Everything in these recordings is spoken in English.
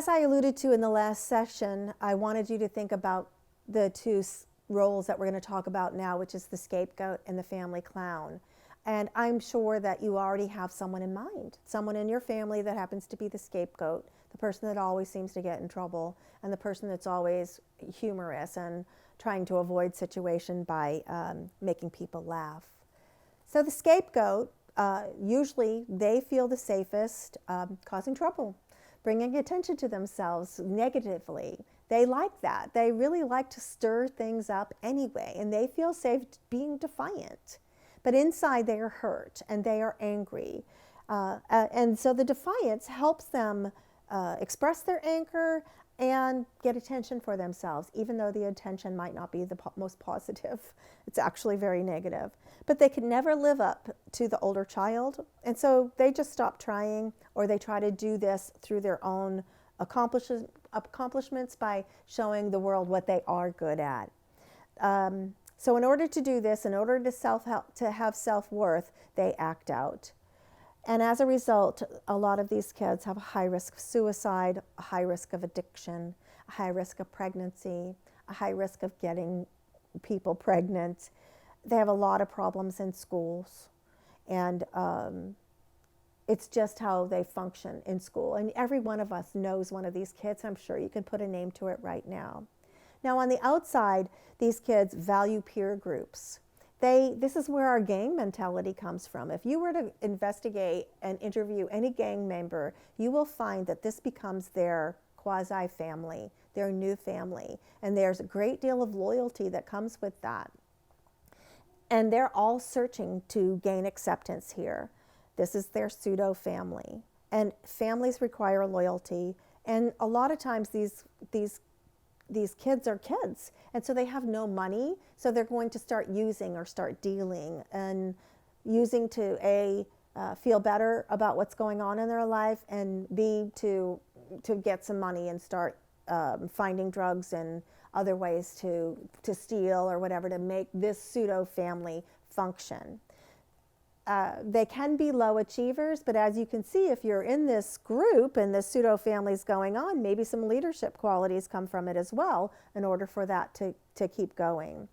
as I alluded to in the last session, I wanted you to think about the two roles that we're going to talk about now, which is the scapegoat and the family clown. And I'm sure that you already have someone in mind, someone in your family that happens to be the scapegoat, the person that always seems to get in trouble, and the person that's always humorous and trying to avoid situation by making people laugh. So the scapegoat, usually they feel the safest causing trouble, bringing attention to themselves negatively. They like that. They really like to stir things up anyway, and they feel safe being defiant. But inside they are hurt and they are angry. And so the defiance helps them express their anger and get attention for themselves, even though the attention might not be the most positive. It's actually very negative. But they can never live up to the older child, and so they just stop trying, or they try to do this through their own accomplishments by showing the world what they are good at. So in order to do this, in order to have self-worth, they act out. And as a result, a lot of these kids have a high risk of suicide, a high risk of addiction, a high risk of pregnancy, a high risk of getting people pregnant. They have a lot of problems in schools. And it's just how they function in school. And every one of us knows one of these kids. I'm sure you can put a name to it right now. Now, on the outside, these kids value peer groups. This is where our gang mentality comes from. If you were to investigate and interview any gang member, you will find that this becomes their quasi-family, their new family. And there's a great deal of loyalty that comes with that. And they're all searching to gain acceptance here. This is their pseudo-family. And families require loyalty. And a lot of times these kids are kids, and so they have no money, so they're going to start using or start dealing, and using to A, feel better about what's going on in their life, and B, to get some money and start finding drugs and other ways to steal or whatever to make this pseudo-family function. They can be low achievers, but as you can see, if you're in this group and this pseudo-family is going on, maybe some leadership qualities come from it as well in order for that to keep going.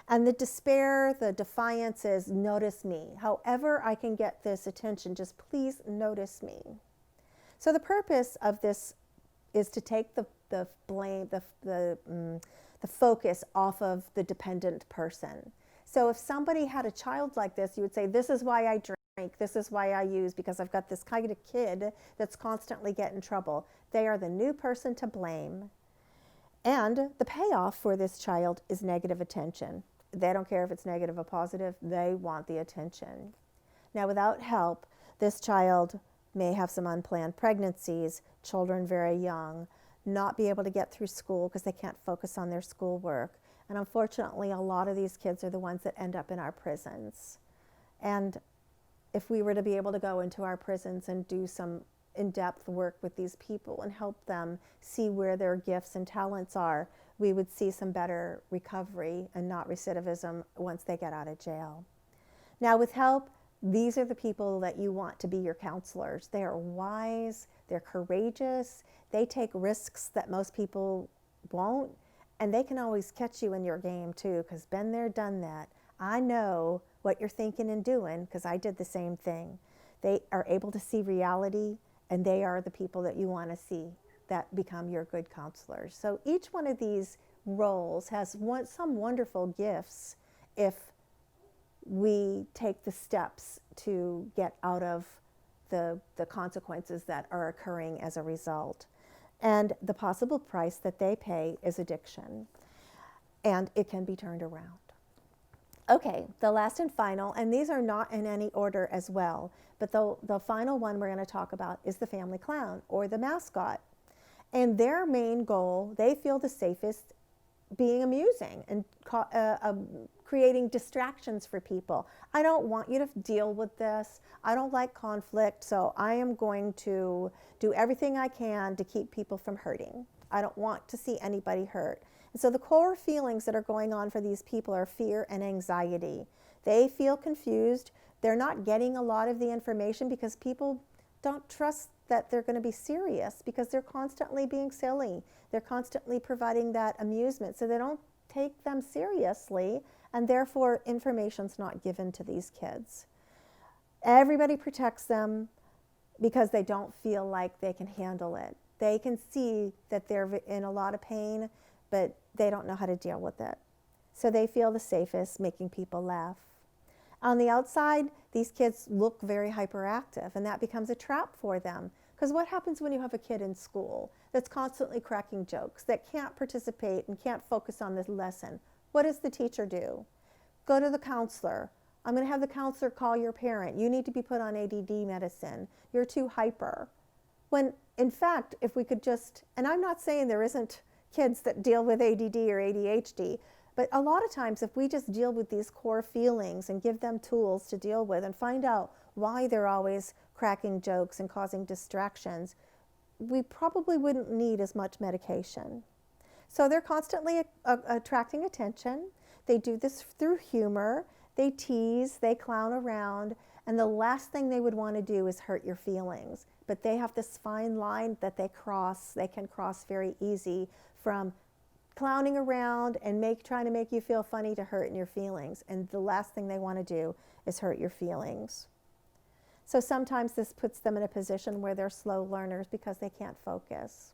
And the despair, the defiance is, notice me. However I can get this attention, just please notice me. So the purpose of this is to take the blame, the focus off of the dependent person. So if somebody had a child like this, you would say, this is why I drink, this is why I use, because I've got this kind of kid that's constantly getting in trouble. They are the new person to blame. And the payoff for this child is negative attention. They don't care if it's negative or positive, they want the attention. Now, without help, this child may have some unplanned pregnancies, children very young, not be able to get through school because they can't focus on their schoolwork. And unfortunately, a lot of these kids are the ones that end up in our prisons. And if we were to be able to go into our prisons and do some in-depth work with these people and help them see where their gifts and talents are, we would see some better recovery and not recidivism once they get out of jail. Now, with help, these are the people that you want to be your counselors. They are wise, they're courageous, they take risks that most people won't. And they can always catch you in your game too, because been there, done that. I know what you're thinking and doing because I did the same thing. They are able to see reality, and they are the people that you want to see that become your good counselors. So each one of these roles has some wonderful gifts if we take the steps to get out of the consequences that are occurring as a result. And the possible price that they pay is addiction. And it can be turned around. Okay, the last and final, and these are not in any order as well, but the final one we're going to talk about is the family clown or the mascot. And their main goal, they feel the safest being amusing and creating distractions for people. I don't want you to deal with this. I don't like conflict, so I am going to do everything I can to keep people from hurting. I don't want to see anybody hurt. And so the core feelings that are going on for these people are fear and anxiety. They feel confused. They're not getting a lot of the information because people don't trust that they're going to be serious because they're constantly being silly. They're constantly providing that amusement, so they don't take them seriously, and therefore information's not given to these kids. Everybody protects them because they don't feel like they can handle it. They can see that they're in a lot of pain, but they don't know how to deal with it. So they feel the safest making people laugh. On the outside, these kids look very hyperactive, and that becomes a trap for them. Because what happens when you have a kid in school that's constantly cracking jokes, that can't participate and can't focus on the lesson? What does the teacher do? Go to the counselor. I'm going to have the counselor call your parent. You need to be put on ADD medicine. You're too hyper. When, in fact, if we could just, and I'm not saying there isn't kids that deal with ADD or ADHD, but a lot of times if we just deal with these core feelings and give them tools to deal with and find out why they're always cracking jokes and causing distractions, we probably wouldn't need as much medication. So they're constantly attracting attention. They do this through humor. They tease, they clown around, and the last thing they would want to do is hurt your feelings. But they have this fine line that they can cross very easy from clowning around and trying to make you feel funny to hurting your feelings. And the last thing they want to do is hurt your feelings. So sometimes this puts them in a position where they're slow learners because they can't focus.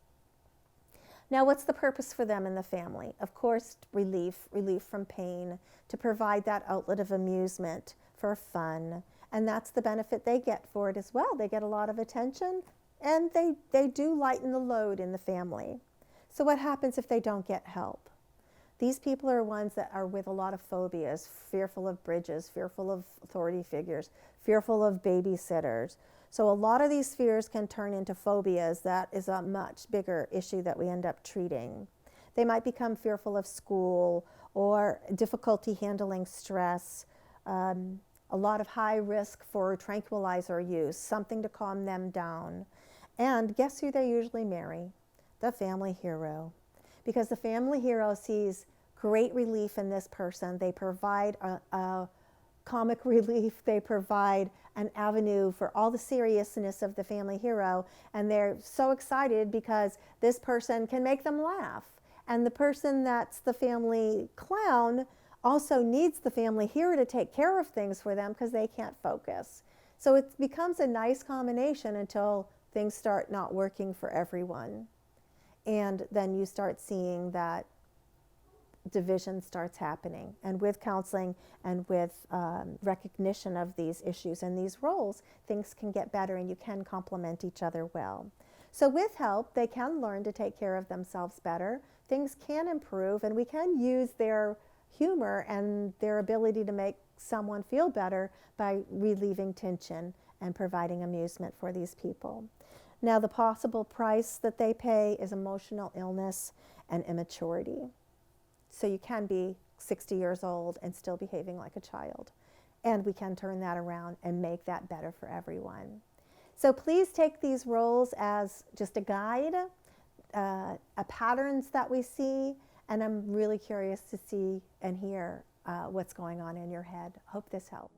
Now, what's the purpose for them in the family? Of course, relief from pain, to provide that outlet of amusement for fun. And that's the benefit they get for it as well. They get a lot of attention, and they do lighten the load in the family. So what happens if they don't get help? These people are ones that are with a lot of phobias, fearful of bridges, fearful of authority figures, fearful of babysitters. So a lot of these fears can turn into phobias. That is a much bigger issue that we end up treating. They might become fearful of school or difficulty handling stress, a lot of high risk for tranquilizer use, something to calm them down. And guess who they usually marry? The family hero. Because the family hero sees great relief in this person. They provide a comic relief. They provide an avenue for all the seriousness of the family hero, and they're so excited because this person can make them laugh. And the person that's the family clown also needs the family hero to take care of things for them because they can't focus. So it becomes a nice combination until things start not working for everyone. And then you start seeing that division starts happening. And with counseling and with recognition of these issues and these roles, things can get better and you can complement each other well. So with help, they can learn to take care of themselves better. Things can improve, and we can use their humor and their ability to make someone feel better by relieving tension and providing amusement for these people. Now, the possible price that they pay is emotional illness and immaturity. So you can be 60 years old and still behaving like a child. And we can turn that around and make that better for everyone. So please take these roles as just a guide, patterns that we see, and I'm really curious to see and hear what's going on in your head. Hope this helped.